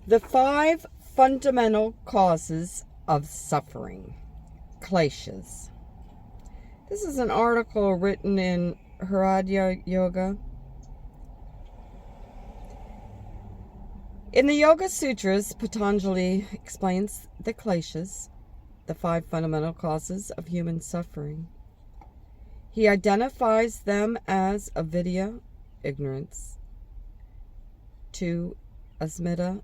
The 5 fundamental causes of suffering. Kleshas. This is an article written in Hridaya Yoga. In the Yoga Sutras, Patanjali explains the Kleshas, the 5 fundamental causes of human suffering. He identifies them as avidya, ignorance, 2, asmita,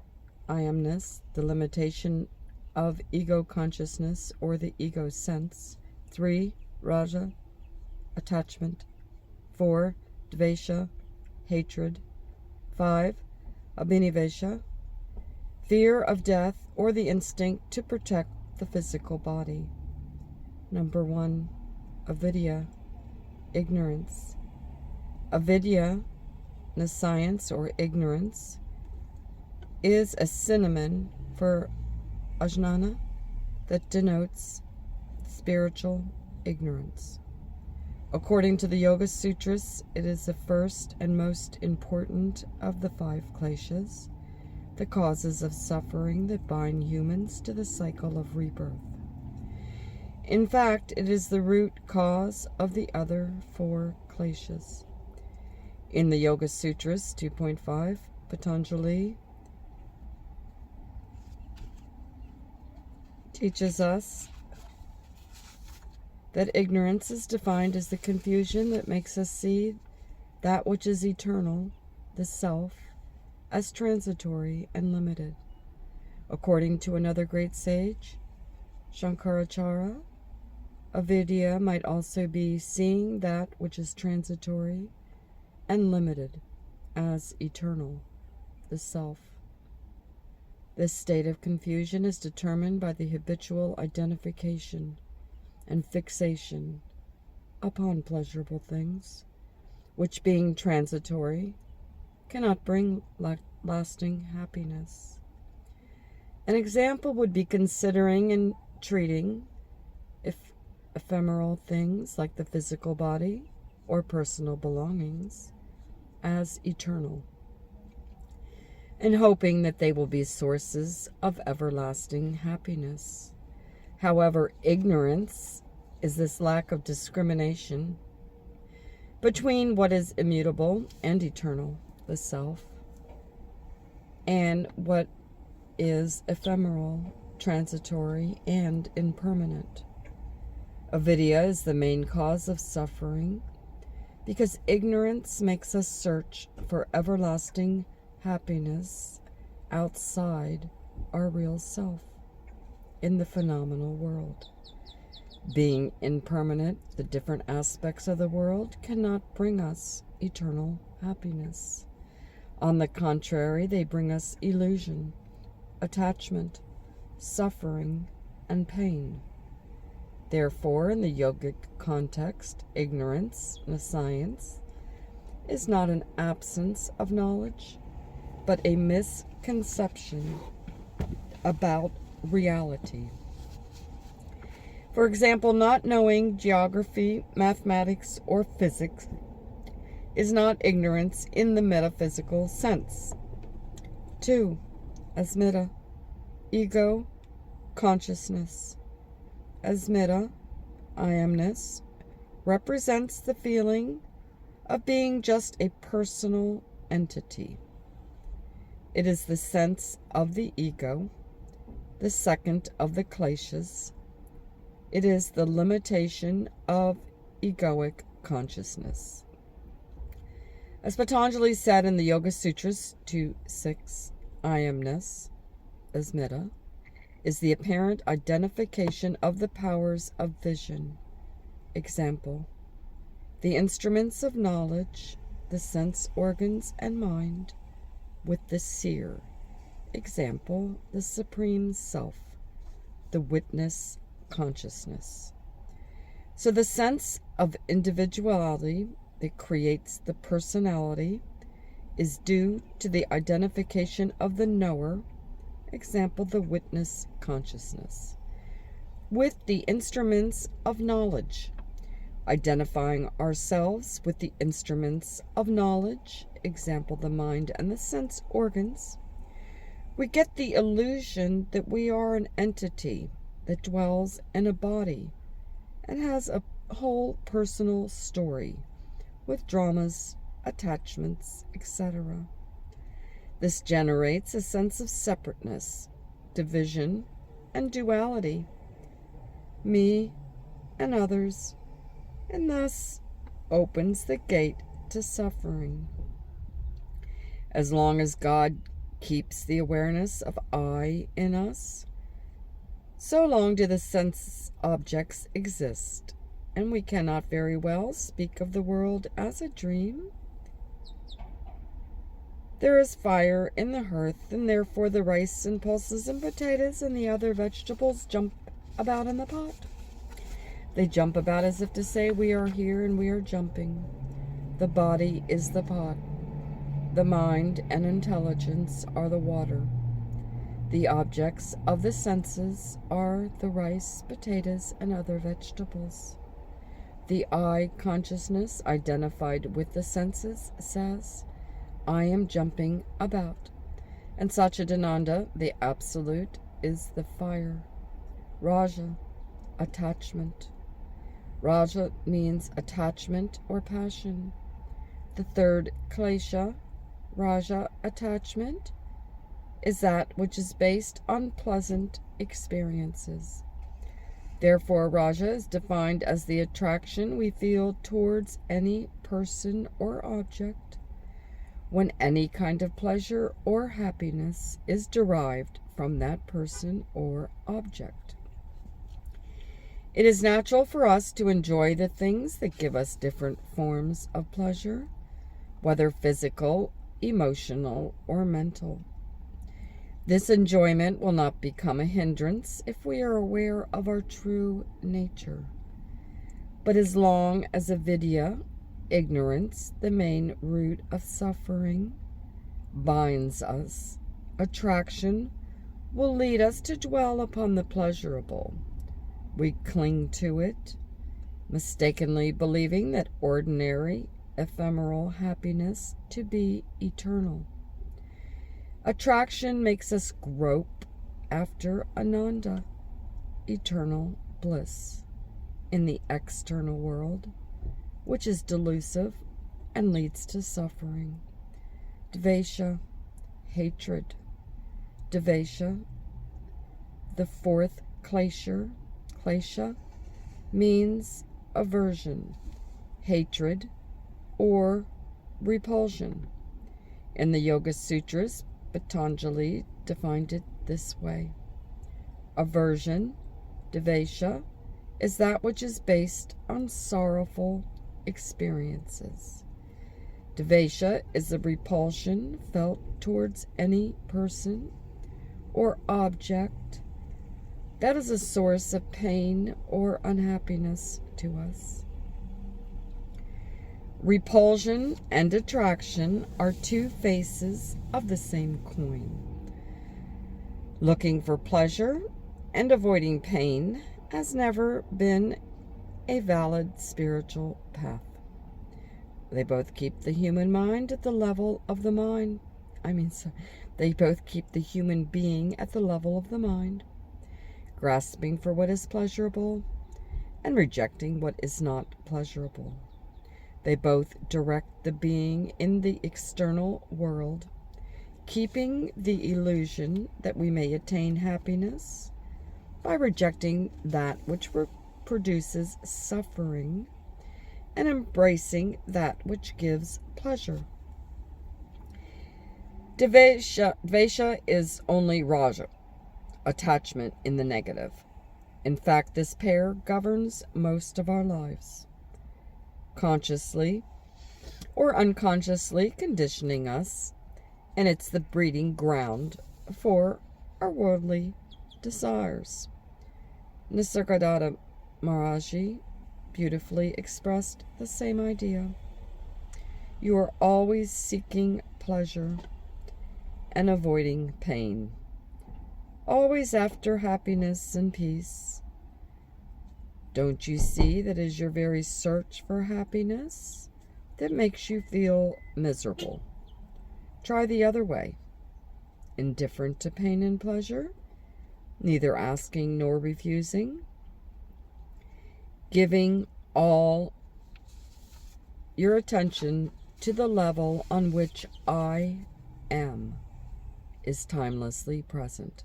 I-amness, the limitation of ego consciousness or the ego sense. 3, raja, attachment. 4, dvesha, hatred. 5, abhinivesha, fear of death or the instinct to protect the physical body. Number 1, avidya, ignorance. Avidya, nescience or ignorance, is a synonym for ajnana that denotes spiritual ignorance. According to the Yoga Sutras, it is the first and most important of the 5 kleshas, the causes of suffering that bind humans to the cycle of rebirth. In fact, it is the root cause of the other 4 kleshas. In the Yoga Sutras 2.5, Patanjali teaches us that ignorance is defined as the confusion that makes us see that which is eternal, the self, as transitory and limited. According to another great sage, Shankaracharya, avidya might also be seeing that which is transitory and limited as eternal, the self. This state of confusion is determined by the habitual identification and fixation upon pleasurable things, which, being transitory, cannot bring lasting happiness. An example would be considering and treating ephemeral things like the physical body or personal belongings as eternal, and hoping that they will be sources of everlasting happiness. However, ignorance is this lack of discrimination between what is immutable and eternal, the self, and what is ephemeral, transitory, and impermanent. Avidya is the main cause of suffering because ignorance makes us search for everlasting happiness outside our real self in the phenomenal world. Being impermanent, the different aspects of the world cannot bring us eternal happiness. On the contrary, they bring us illusion, attachment, suffering, and pain. Therefore, in the yogic context, ignorance, nescience, is not an absence of knowledge, but a misconception about reality. For example, not knowing geography, mathematics, or physics is not ignorance in the metaphysical sense. 2, asmita, ego, consciousness. Asmita, I-amness, represents the feeling of being just a personal entity. It is the sense of the ego, the second of the kleshas. It is the limitation of egoic consciousness. As Patanjali said in the Yoga Sutras 2.6, I-amness, asmita, is the apparent identification of the powers of vision. Example, the instruments of knowledge, the sense organs and mind, with the seer. Example, the Supreme Self, the witness consciousness. So the sense of individuality that creates the personality is due to the identification of the knower, example, the witness consciousness, with the instruments of knowledge, identifying ourselves with the instruments of knowledge, example, the mind and the sense organs. We get the illusion that we are an entity that dwells in a body and has a whole personal story with dramas, attachments, etc. This generates a sense of separateness, division, and duality, me and others, and thus opens the gate to suffering. As long as God keeps the awareness of I in us, so long do the sense objects exist, and we cannot very well speak of the world as a dream. There is fire in the hearth, and therefore the rice and pulses and potatoes and the other vegetables jump about in the pot. They jump about as if to say, we are here and we are jumping. The body is the pot. The mind and intelligence are the water. The objects of the senses are the rice, potatoes, and other vegetables. The I consciousness identified with the senses says, I am jumping about. And Satchidananda, the Absolute, is the fire. Raja, attachment. Raja means attachment or passion. The third klesha, Raja, attachment, is that which is based on pleasant experiences. Therefore, Raja is defined as the attraction we feel towards any person or object when any kind of pleasure or happiness is derived from that person or object. It is natural for us to enjoy the things that give us different forms of pleasure, whether physical, emotional, or mental. This enjoyment will not become a hindrance if we are aware of our true nature. But as long as avidya, ignorance, the main root of suffering, binds us, attraction will lead us to dwell upon the pleasurable. We cling to it, mistakenly believing that ordinary, ephemeral happiness to be eternal. Attraction makes us grope after ananda, eternal bliss, in the external world, which is delusive and leads to suffering. Dvesha, hatred. Dvesha, the fourth klesha, means aversion, hatred, or repulsion. In the Yoga Sutras, Patanjali defined it this way. Aversion, dvesha, is that which is based on sorrowful experiences. Dvesha is the repulsion felt towards any person or object that is a source of pain or unhappiness to us. Repulsion and attraction are two faces of the same coin. Looking for pleasure and avoiding pain has never been a valid spiritual path. They both keep the human mind at the level of the mind. They both keep the human being at the level of the mind, grasping for what is pleasurable and rejecting what is not pleasurable. They both direct the being in the external world, keeping the illusion that we may attain happiness by rejecting that which produces suffering and embracing that which gives pleasure. Dvesha is only raja, attachment in the negative. In fact, this pair governs most of our lives, consciously or unconsciously conditioning us, and it's the breeding ground for our worldly desires. Nisargadatta Maharaji beautifully expressed the same idea. You are always seeking pleasure and avoiding pain, always after happiness and peace. Don't you see that it is your very search for happiness that makes you feel miserable? Try the other way. indifferent to pain and pleasure, neither asking nor refusing, giving all your attention to the level on which I am is timelessly present.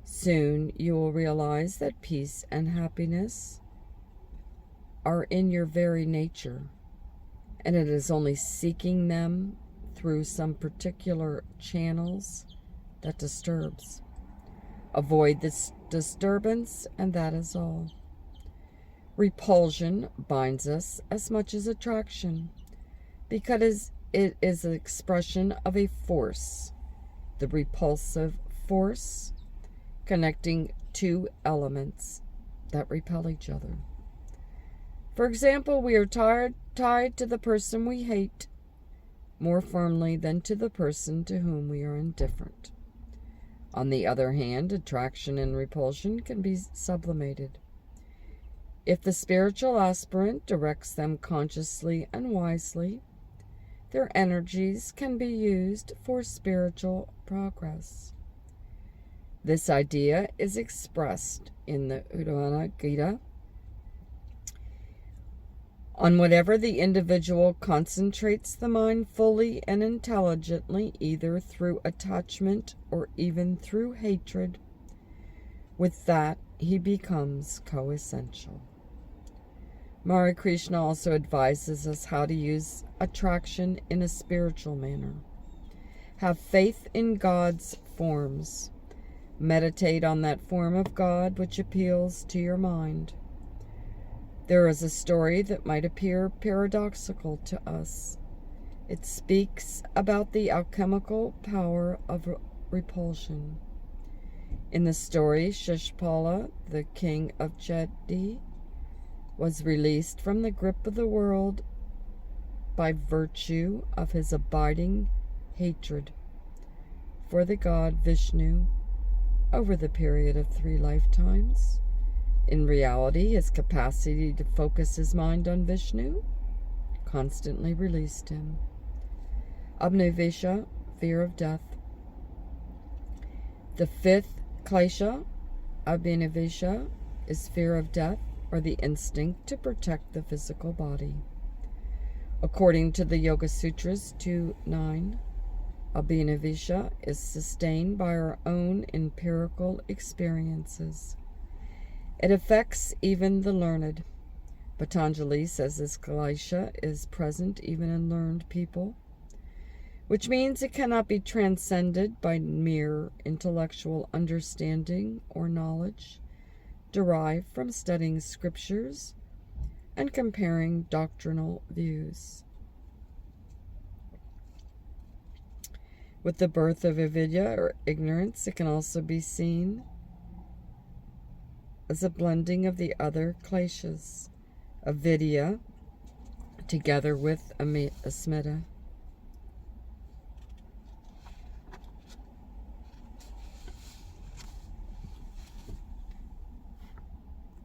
Soon you will realize that peace and happiness are in your very nature, and it is only seeking them through some particular channels that disturbs. Avoid this disturbance, and that is all. Repulsion binds us as much as attraction, because it is an expression of a force, the repulsive force, connecting two elements that repel each other. For example, we are tied to the person we hate more firmly than to the person to whom we are indifferent. On the other hand, attraction and repulsion can be sublimated. If the spiritual aspirant directs them consciously and wisely, their energies can be used for spiritual progress. This idea is expressed in the Uddhava Gita. On whatever the individual concentrates the mind fully and intelligently, either through attachment or even through hatred, with that he becomes coessential. Mari Krishna also advises us how to use attraction in a spiritual manner. Have faith in God's forms. Meditate on that form of God which appeals to your mind. There is a story that might appear paradoxical to us. It speaks about the alchemical power of repulsion. In the story, Shishpala, the king of Chedi, was released from the grip of the world by virtue of his abiding hatred for the god Vishnu over the period of 3 lifetimes. In reality, his capacity to focus his mind on Vishnu constantly released him. Abhinivesha, fear of death. The 5th Klesha, Abhinivesha, is fear of death, or the instinct to protect the physical body. According to the Yoga Sutras 2.9, Abhinivesha is sustained by our own empirical experiences. It affects even the learned. Patanjali says this klesha is present even in learned people, which means it cannot be transcended by mere intellectual understanding or knowledge derived from studying scriptures and comparing doctrinal views. With the birth of avidya, or ignorance, it can also be seen as a blending of the other kleshas, avidya, together with asmita.